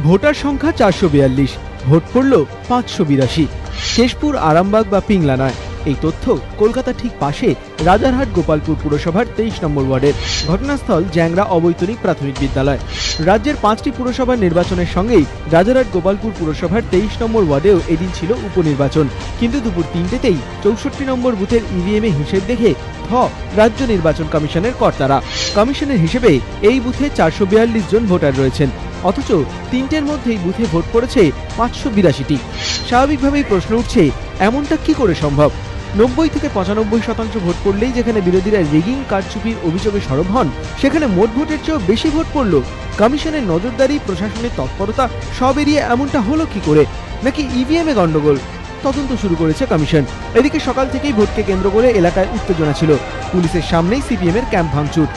Voter সংখ্যা 442, vote পড়ল 582। কেশপুর, আরামবাগ বা পিংলা নয়। এই তথ্য কলকাতা ঠিক পাশে রাজারহাট গোপালপুর পুরসভার 23 নম্বর ওয়ার্ডের। ঘটনাস্থল জ্যাংরা অবৈতনিক প্রাথমিক বিদ্যালয়। রাজ্যের 5টি পুরসভার নির্বাচনের সঙ্গেই রাজারহাট গোপালপুর পুরসভার 23 নম্বর ওয়ার্ডেও এদিন ছিল উপনির্বাচন। কিন্তু দুপুর 3টেতেই 64 নম্বর বুথের ইভিএমে হিসেব দেখে রাজ্য নির্বাচন কমিশনের কর্তারা। কমিশনের হিসেবে এই বুথে 442 জন ভোটার রয়েছেন, অথচ 3টের মধ্যেই বুথে ভোট পড়েছে 582টি। স্বাভাবিকভাবেই প্রশ্ন উঠছে, এমনটা কি করে সম্ভব? 90 থেকে 95% ভোট পড়লেই যেখানে বিরোধীরা রিগিং, কারচুপির অভিযোগে সরব হন, সেখানে মোট ভোটের চেয়েও বেশি ভোট পড়ল। কমিশনের নজরদারি, প্রশাসনের তৎপরতা সব এড়িয়ে এমনটা হলো কি করে? নাকি ইভিএমে গন্ডগোল? তদন্ত শুরু করেছে কমিশন। এদিকে সকাল থেকেই ভোটকে কেন্দ্র করে এলাকায় উত্তেজনা ছিল। পুলিশের সামনেই সিপিএম এর ক্যাম্প ভাঙচুর।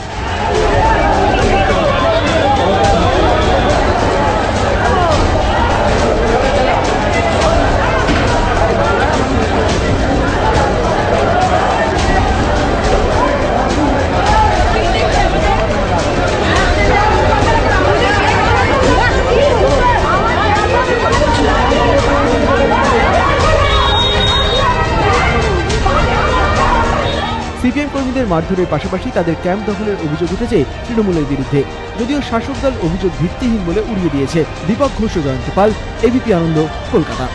সিপিএম কর্মীদের মারধরের পাশাপাশি তাদের ক্যাম্প দখলের অভিযোগ উঠেছে তৃণমূলের বিরুদ্ধে, যদিও শাসক দল অভিযোগ ভিত্তিহীন বলে উড়িয়ে দিয়েছে। দীপক ঘোষ, জয়ন্ত পাল, এবিপি আনন্দ, কলকাতা।